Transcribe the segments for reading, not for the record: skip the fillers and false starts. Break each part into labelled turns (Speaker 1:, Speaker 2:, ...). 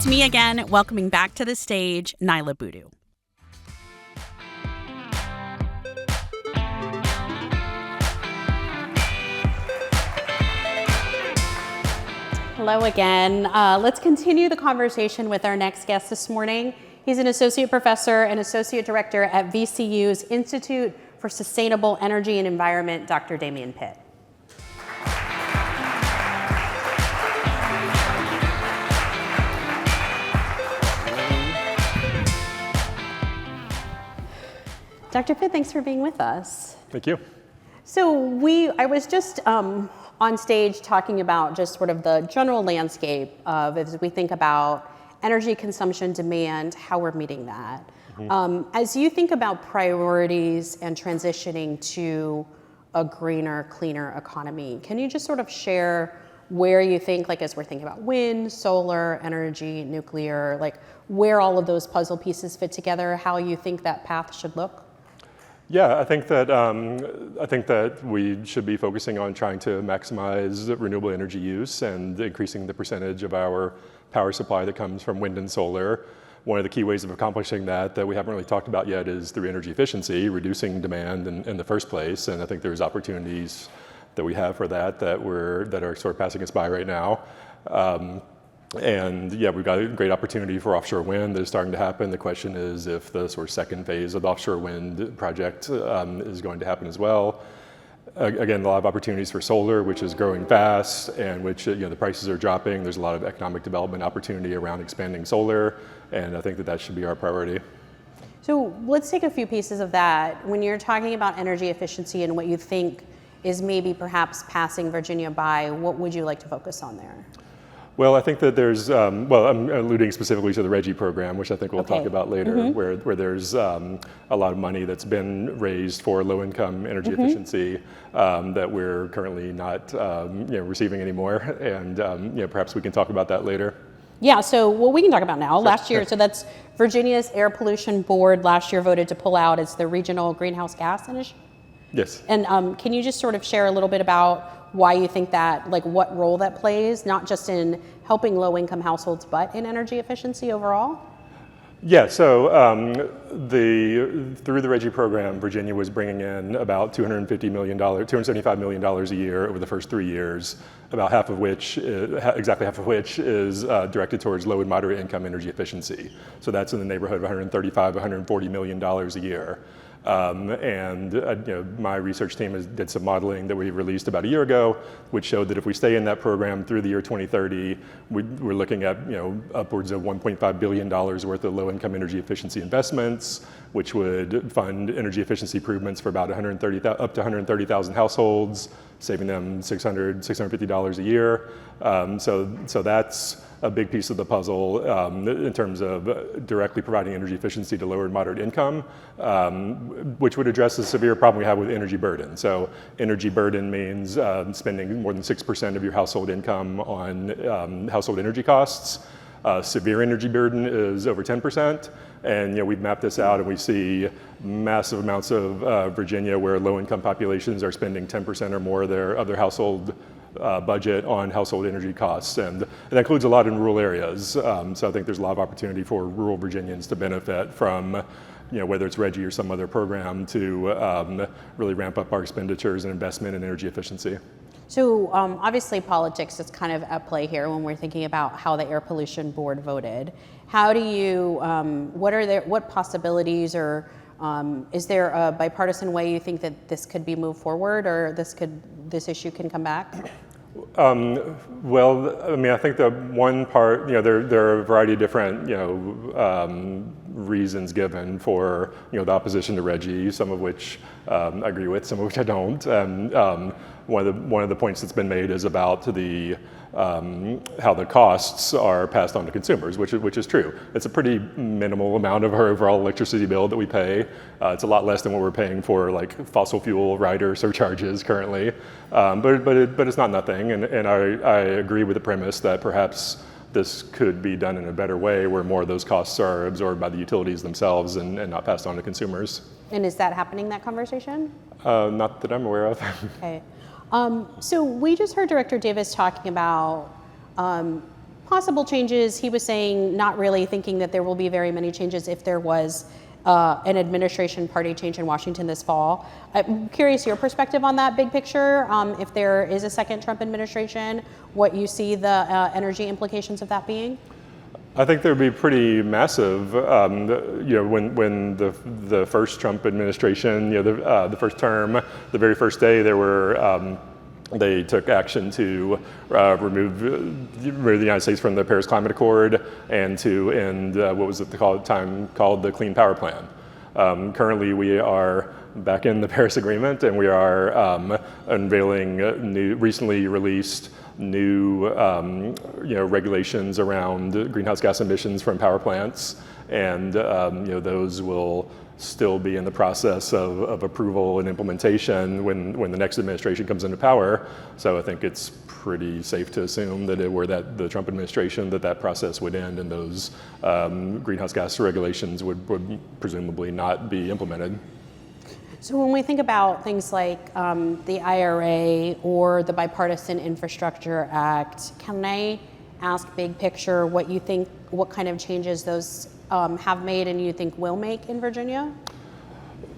Speaker 1: It's me again, welcoming back to the stage, Niala Boodhoo. Hello again. Let's continue the conversation with our next guest this morning. He's an associate professor and associate director at VCU's Institute for Sustainable Energy and Environment, Dr. Damian Pitt. Dr. Pitt, thanks for being with us.
Speaker 2: Thank you.
Speaker 1: So I was just on stage talking about just sort of the general landscape of, as we think about energy consumption demand, how we're meeting that. Mm-hmm. As you think about priorities and transitioning to a greener, cleaner economy, can you just sort of share where you think, like as we're thinking about wind, solar, energy, nuclear, like where all of those puzzle pieces fit together, how you think that path should look?
Speaker 2: Yeah, I think that we should be focusing on trying to maximize renewable energy use and increasing the percentage of our power supply that comes from wind and solar. One of the key ways of accomplishing that we haven't really talked about yet is through energy efficiency, reducing demand in the first place. And I think there's opportunities that we have for that are sort of passing us by right now. And yeah, we've got a great opportunity for offshore wind that is starting to happen. The question is if the sort of second phase of the offshore wind project is going to happen as well. Again, a lot of opportunities for solar, which is growing fast and which the prices are dropping. There's a lot of economic development opportunity around expanding solar, and I think that should be our priority.
Speaker 1: So let's take a few pieces of that. When you're talking about energy efficiency and what you think is maybe perhaps passing Virginia by, what would you like to focus on there?
Speaker 2: Well, I think that there's, I'm alluding specifically to the RGGI program, which I think we'll talk about later, mm-hmm. where there's a lot of money that's been raised for low-income energy mm-hmm. efficiency that we're currently not receiving anymore, and perhaps we can talk about that later.
Speaker 1: Yeah, so we can talk about now. Sure. Last year, so that's Virginia's Air Pollution Board last year voted to pull out as the regional greenhouse gas initiative.
Speaker 2: Yes.
Speaker 1: And can you just sort of share a little bit about why you think that, like what role that plays, not just in helping low-income households, but in energy efficiency overall?
Speaker 2: Yeah, so through the RGGI program, Virginia was bringing in about $275 million a year over the first 3 years, about exactly half of which is directed towards low and moderate income energy efficiency. So that's in the neighborhood of $140 million a year. My research team did some modeling that we released about a year ago, which showed that if we stay in that program through the year 2030, we're looking at upwards of $1.5 billion worth of low-income energy efficiency investments, which would fund energy efficiency improvements for about up to 130,000 households, saving them $650 a year. So that's a big piece of the puzzle in terms of directly providing energy efficiency to lower and moderate income, which would address the severe problem we have with energy burden. So energy burden means spending more than 6% of your household income on household energy costs. Severe energy burden is over 10%. And we've mapped this out and we see massive amounts of Virginia where low-income populations are spending 10% or more of their household budget on household energy costs, and that includes a lot in rural areas. So I think there's a lot of opportunity for rural Virginians to benefit from, whether it's RGGI or some other program, to really ramp up our expenditures and investment in energy efficiency.
Speaker 1: So obviously politics is kind of at play here when we're thinking about how the Air Pollution Board voted. How do you, what possibilities, or is there a bipartisan way you think that this could be moved forward, or this issue can come back?
Speaker 2: I think the one part, there are a variety of different, reasons given for, the opposition to RGGI, some of which I agree with, some of which I don't. One of the points that's been made is about how the costs are passed on to consumers, which is true. It's a pretty minimal amount of our overall electricity bill that we pay. It's a lot less than what we're paying for like fossil fuel rider surcharges currently, but it's not nothing. And I agree with the premise that perhaps this could be done in a better way where more of those costs are absorbed by the utilities themselves and not passed on to consumers.
Speaker 1: And is that happening, that conversation?
Speaker 2: Not that I'm aware of.
Speaker 1: Okay. So we just heard Director Davis talking about possible changes. He was saying not really thinking that there will be very many changes if there was an administration party change in Washington this fall. I'm curious your perspective on that big picture. If there is a second Trump administration, what you see the energy implications of that being?
Speaker 2: I think there would be pretty massive. When the first Trump administration, the first term, the very first day, they took action to remove the United States from the Paris Climate Accord and to end what was at the time called the Clean Power Plan. Currently, we are back in the Paris Agreement, and we are unveiling recently released new regulations around greenhouse gas emissions from power plants, and those will still be in the process of approval and implementation when the next administration comes into power. So I think it's pretty safe to assume that were that the Trump administration, that process would end and those greenhouse gas regulations would presumably not be implemented.
Speaker 1: So when we think about things like the IRA or the Bipartisan Infrastructure Act, can I ask big picture what you think, what kind of changes those have made and you think will make in Virginia?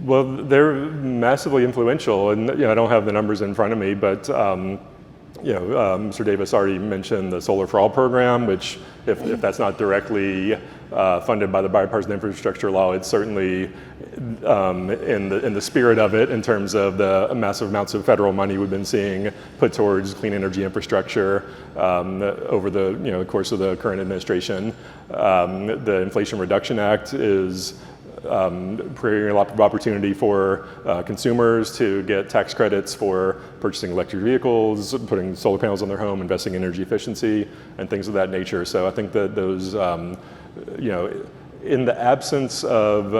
Speaker 2: Well, they're massively influential, and I don't have the numbers in front of me, but Mr. Davis already mentioned the Solar for All program, which if that's not directly funded by the Bipartisan Infrastructure Law, it's certainly in the spirit of it in terms of the massive amounts of federal money we've been seeing put towards clean energy infrastructure over the course of the current administration. The Inflation Reduction Act is creating a lot of opportunity for consumers to get tax credits for purchasing electric vehicles, putting solar panels on their home, investing in energy efficiency, and things of that nature. So I think that those, in the absence of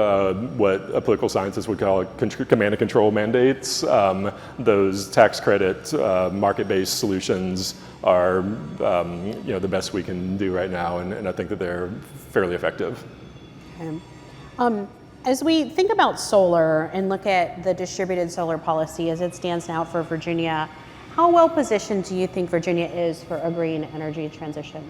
Speaker 2: what a political scientist would call command and control mandates, those tax credit market-based solutions are the best we can do right now, and I think that they're fairly effective.
Speaker 1: Okay. As we think about solar and look at the distributed solar policy as it stands now for Virginia, how well positioned do you think Virginia is for a green energy transition?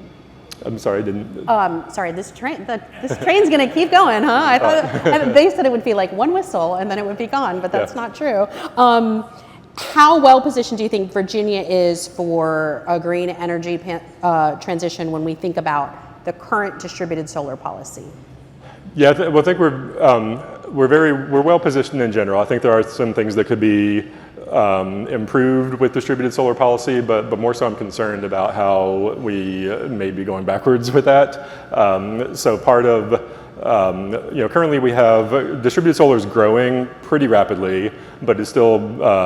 Speaker 2: I'm sorry, I didn't.
Speaker 1: Sorry, this train's going to keep going, huh? I thought they said it would be like one whistle and then it would be gone, but that's not true. How well positioned do you think Virginia is for a green energy transition when we think about the current distributed solar policy?
Speaker 2: Yeah, I think we're well positioned in general. I think there are some things that could be improved with distributed solar policy, but more so I'm concerned about how we may be going backwards with that. So part of currently we have distributed solar is growing pretty rapidly, but it's still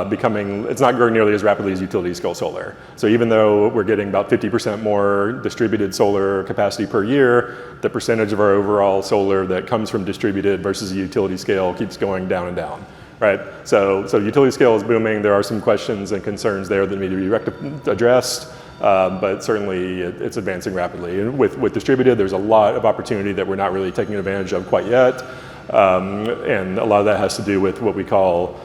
Speaker 2: it's not growing nearly as rapidly as utility scale solar. So even though we're getting about 50% more distributed solar capacity per year, the percentage of our overall solar that comes from distributed versus utility scale keeps going down and down. Right, so utility scale is booming. There are some questions and concerns there that need to be addressed, but certainly it's advancing rapidly. And with distributed, there's a lot of opportunity that we're not really taking advantage of quite yet, and a lot of that has to do with what we call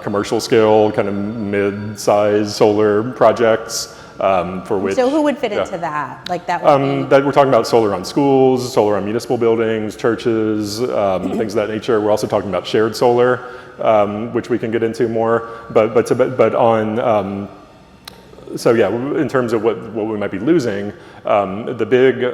Speaker 2: commercial scale, kind of mid-size solar projects. For which,
Speaker 1: so who would fit into that? Like that would be...
Speaker 2: that we're talking about solar on schools, solar on municipal buildings, churches, things of that nature. We're also talking about shared solar, which we can get into more. In terms of what we might be losing, the big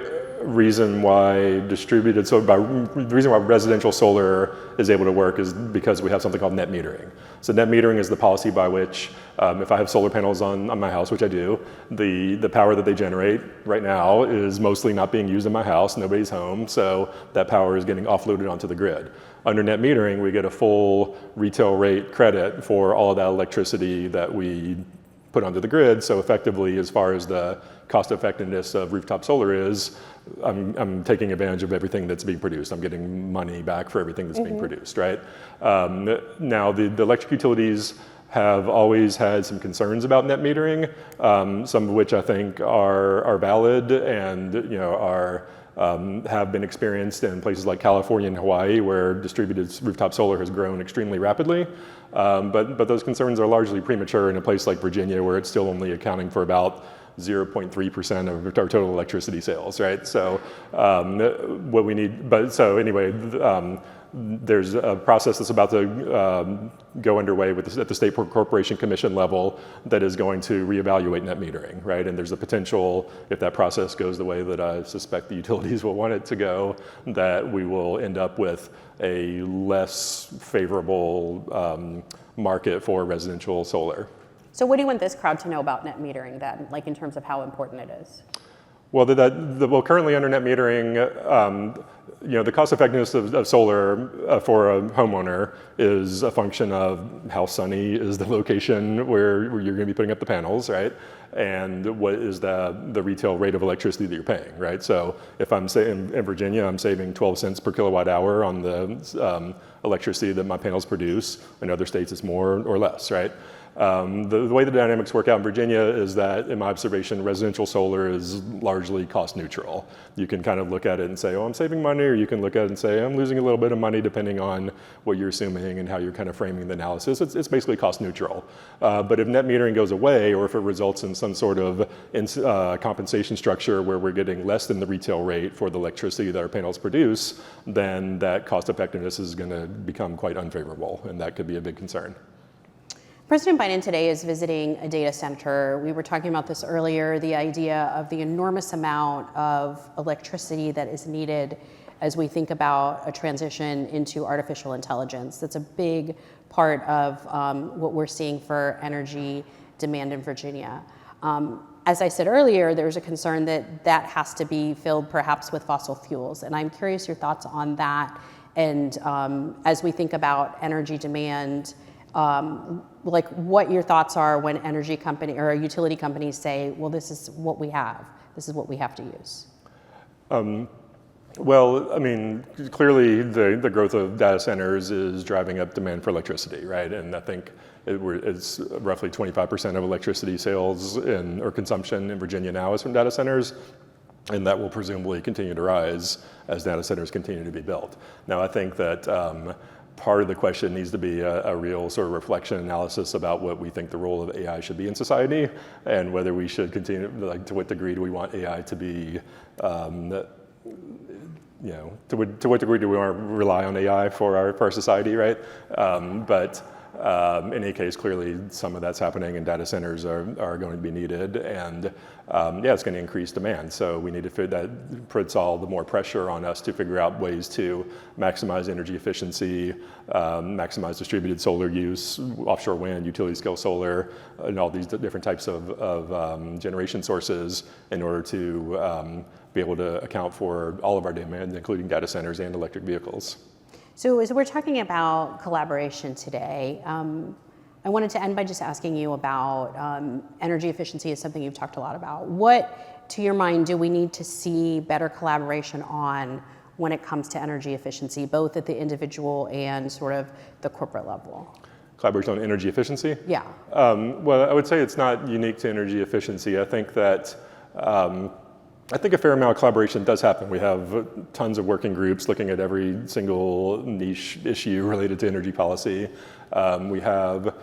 Speaker 2: reason why the reason why residential solar is able to work is because we have something called net metering. So net metering is the policy by which if I have solar panels on my house, which I do, the power that they generate right now is mostly not being used in my house, nobody's home, so that power is getting offloaded onto the grid. Under net metering, we get a full retail rate credit for all of that electricity that we put onto the grid. So effectively, as far as the cost effectiveness of rooftop solar is, I'm taking advantage of everything that's being produced. I'm getting money back for everything that's being produced, right? Now, the electric utilities have always had some concerns about net metering, some of which I think are valid and have been experienced in places like California and Hawaii, where distributed rooftop solar has grown extremely rapidly. But those concerns are largely premature in a place like Virginia, where it's still only accounting for about 0.3% of our total electricity sales, right? So what we need, there's a process that's about to go underway at the State Corporation Commission level that is going to reevaluate net metering, right? And there's a potential, if that process goes the way that I suspect the utilities will want it to go, that we will end up with a less favorable market for residential solar.
Speaker 1: So what do you want this crowd to know about net metering then, like in terms of how important it is?
Speaker 2: Well, currently under net metering, the cost effectiveness of solar for a homeowner is a function of how sunny is the location where you're going to be putting up the panels, right? And what is the retail rate of electricity that you're paying, right? So if I'm saying in Virginia, I'm saving 12 cents per kilowatt hour on the electricity that my panels produce. In other states, it's more or less, right? The way the dynamics work out in Virginia is that, in my observation, residential solar is largely cost neutral. You can kind of look at it and say, oh, I'm saving money, or you can look at it and say, I'm losing a little bit of money, depending on what you're assuming and how you're kind of framing the analysis. It's basically cost neutral. But if net metering goes away, or if it results in some sort of compensation structure where we're getting less than the retail rate for the electricity that our panels produce, then that cost effectiveness is going to become quite unfavorable, and that could be a big concern.
Speaker 1: President Biden today is visiting a data center. We were talking about this earlier, the idea of the enormous amount of electricity that is needed as we think about a transition into artificial intelligence. That's a big part of what we're seeing for energy demand in Virginia. As I said earlier, there's a concern that that has to be filled perhaps with fossil fuels. And I'm curious your thoughts on that. And as we think about energy demand, like what your thoughts are when energy company or utility companies say, well, this is what we have. This is what we have to use.
Speaker 2: Well, I mean, clearly the growth of data centers is driving up demand for electricity, right? And I think it's roughly 25% of electricity sales or consumption in Virginia now is from data centers. And that will presumably continue to rise as data centers continue to be built. Now, I think that part of the question needs to be a real sort of reflection analysis about what we think the role of AI should be in society, and whether we should continue, like, to what degree do we want AI to be, to what degree do we want to rely on AI for our society, right? But in any case, clearly some of that's happening, and data centers are going to be needed, and it's going to increase demand. So we need to figure that puts all the more pressure on us to figure out ways to maximize energy efficiency, maximize distributed solar use, offshore wind, utility scale solar, and all these different types of generation sources in order to be able to account for all of our demand, including data centers and electric vehicles.
Speaker 1: So as we're talking about collaboration today, I wanted to end by just asking you about energy efficiency is something you've talked a lot about. What, to your mind, do we need to see better collaboration on when it comes to energy efficiency, both at the individual and sort of the corporate level?
Speaker 2: Collaboration on energy efficiency?
Speaker 1: Yeah.
Speaker 2: Well, I would say it's not unique to energy efficiency. I think a fair amount of collaboration does happen. We have tons of working groups looking at every single niche issue related to energy policy. We have,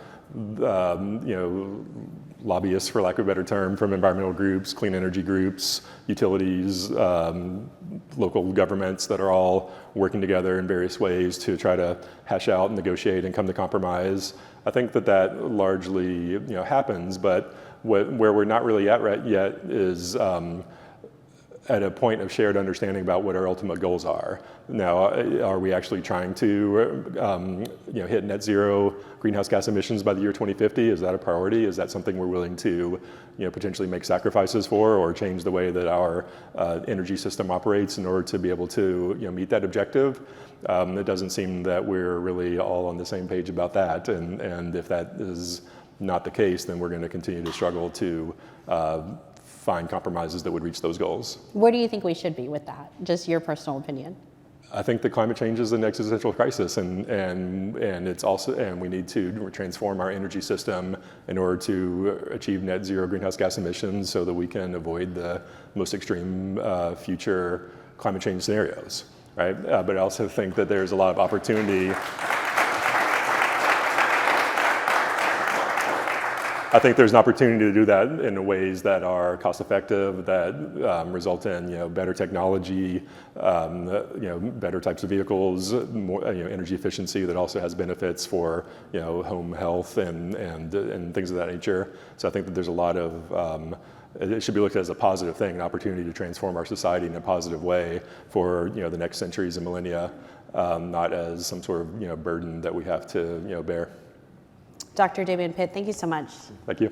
Speaker 2: lobbyists, for lack of a better term, from environmental groups, clean energy groups, utilities, local governments that are all working together in various ways to try to hash out and negotiate and come to compromise. I think that largely, happens, but where we're not really at yet is at a point of shared understanding about what our ultimate goals are. Now, are we actually trying to hit net zero greenhouse gas emissions by the year 2050? Is that a priority? Is that something we're willing to potentially make sacrifices for, or change the way that our energy system operates in order to be able to meet that objective? It doesn't seem that we're really all on the same page about that, and if that is not the case, then we're going to continue to struggle to find compromises that would reach those goals.
Speaker 1: Where do you think we should be with that? Just your personal opinion.
Speaker 2: I think that climate change is an existential crisis, and it's also, and we need to transform our energy system in order to achieve net zero greenhouse gas emissions so that we can avoid the most extreme future climate change scenarios, right? But I also think that there's a lot of opportunity. I think there's an opportunity to do that in ways that are cost effective, that result in better technology, better types of vehicles, more energy efficiency that also has benefits for home health and things of that nature. So I think that there's a lot of it should be looked at as a positive thing, an opportunity to transform our society in a positive way for the next centuries and millennia, not as some sort of burden that we have to bear.
Speaker 1: Dr. Damian Pitt, thank you so much.
Speaker 2: Thank you.